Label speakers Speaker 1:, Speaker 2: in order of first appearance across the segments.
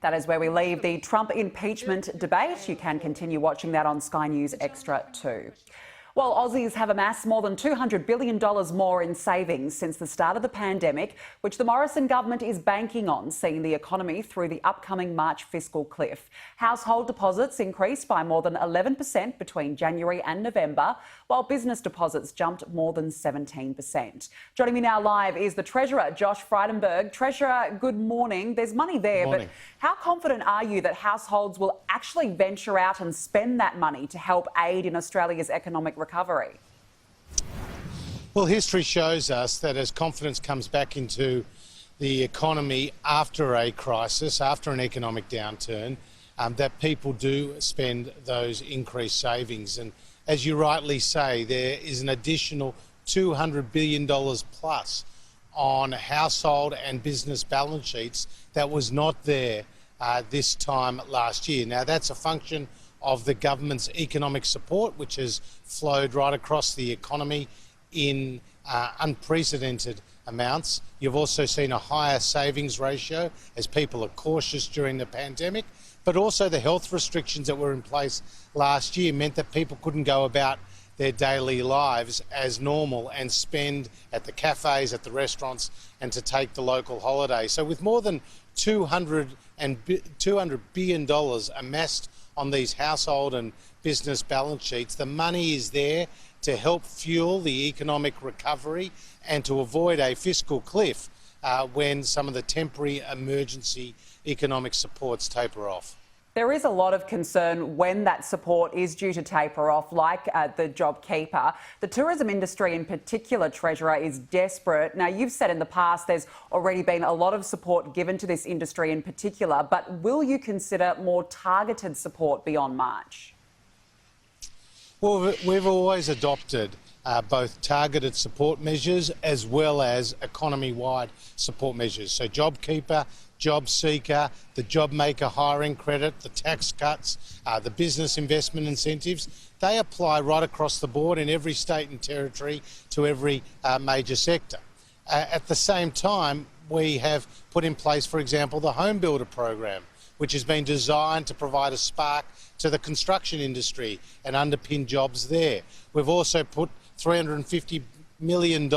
Speaker 1: That is where we leave the Trump impeachment debate. You can continue watching that on Sky News Extra too. Well, Aussies have amassed more than $200 billion more in savings since the start of the pandemic, which the Morrison government is banking on seeing the economy through the upcoming March fiscal cliff. Household deposits increased by more than 11% between January and November, while business deposits jumped more than 17%. Joining me now live is the Treasurer, Josh Frydenberg. Treasurer, good morning. There's money there, but how confident are you that households will actually venture out and spend that money to help aid in Australia's economic recovery?
Speaker 2: Well, history shows us that as confidence comes back into the economy after a crisis, after an economic downturn, that people do spend those increased savings. And as you rightly say, there is an additional $200 billion plus on household and business balance sheets that was not there this time last year. Now, that's a function of the government's economic support, which has flowed right across the economy in unprecedented amounts. You've also seen a higher savings ratio as people are cautious during the pandemic, but also the health restrictions that were in place last year meant that people couldn't go about their daily lives as normal and spend at the cafes, at the restaurants, and to take the local holiday. So with more than $200 billion amassed on these household and business balance sheets, the money is there to help fuel the economic recovery and to avoid a fiscal cliff when some of the temporary emergency economic supports taper off.
Speaker 1: There is a lot of concern when that support is due to taper off, like the JobKeeper. The tourism industry in particular, Treasurer, is desperate. Now, you've said in the past there's already been a lot of support given to this industry in particular, but will you consider more targeted support beyond March?
Speaker 2: Well, we've always adopted both targeted support measures as well as economy-wide support measures. So JobKeeper, JobSeeker, the JobMaker hiring credit, the tax cuts, the business investment incentives, they apply right across the board in every state and territory to every major sector. At the same time, we have put in place, for example, the Home Builder program, which has been designed to provide a spark to the construction industry and underpin jobs there. We've also put $350 million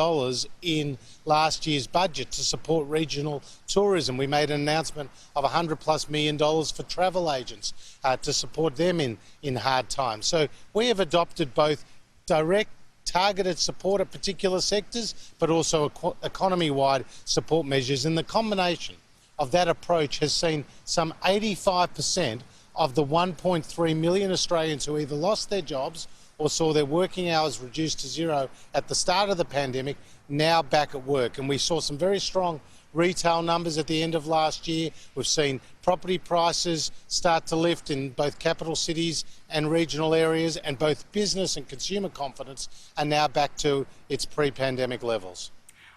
Speaker 2: in last year's budget to support regional tourism. We made an announcement of $100+ million for travel agents to support them in hard times. So we have adopted both direct targeted support at particular sectors, but also economy-wide support measures. And the combination of that approach has seen some 85% of the 1.3 million Australians who either lost their jobs or saw their working hours reduced to zero at the start of the pandemic now back at work. And we saw some very strong retail numbers at the end of last year. We've seen property prices start to lift in both capital cities and regional areas, and both business and consumer confidence are now back to its pre-pandemic levels.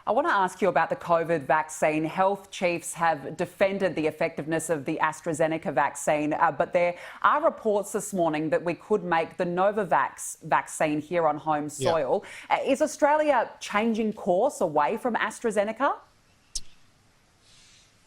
Speaker 1: I want to ask you about the COVID vaccine. Health chiefs have defended the effectiveness of the AstraZeneca vaccine, but there are reports this morning that we could make the Novavax vaccine here on home soil. Is Australia changing course away from AstraZeneca?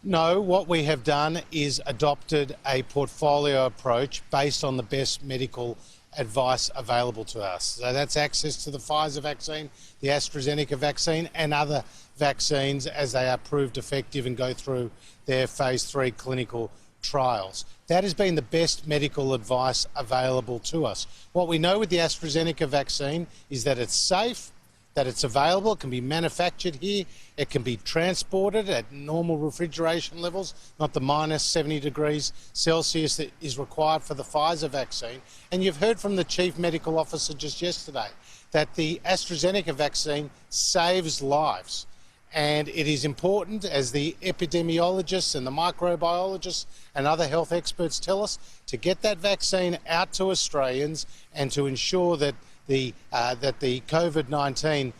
Speaker 2: No, what we have done is adopted a portfolio approach based on the best medical advice available to us. So that's access to the Pfizer vaccine, the AstraZeneca vaccine, and other vaccines as they are proved effective and go through their phase 3 clinical trials. That has been the best medical advice available to us. What we know with the AstraZeneca vaccine is that it's safe, that it's available, it can be manufactured here, it can be transported at normal refrigeration levels, not the minus 70 degrees Celsius that is required for the Pfizer vaccine. And you've heard from the Chief Medical Officer just yesterday that the AstraZeneca vaccine saves lives. And it is important, as the epidemiologists and the microbiologists and other health experts tell us, to get that vaccine out to Australians and to ensure that the COVID-19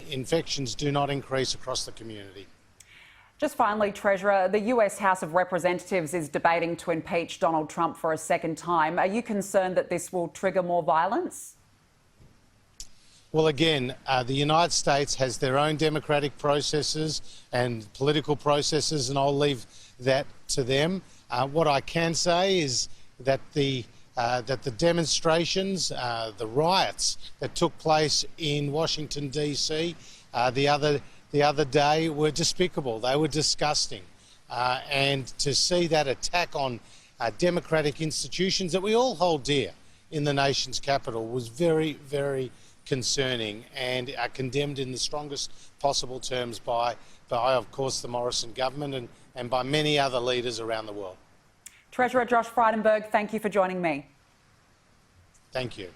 Speaker 2: infections do not increase across the community.
Speaker 1: Just finally, Treasurer, the US House of Representatives is debating to impeach Donald Trump for a second time. Are you concerned that this will trigger more violence?
Speaker 2: Well, again, the United States has their own democratic processes and political processes, and I'll leave that to them. What I can say is that the demonstrations, the riots that took place in Washington DC the other day were despicable. They were disgusting, and to see that attack on democratic institutions that we all hold dear in the nation's capital was very, very concerning, and are condemned in the strongest possible terms by of course, the Morrison government and by many other leaders around the world.
Speaker 1: Treasurer Josh Frydenberg, thank you for joining me.
Speaker 2: Thank you.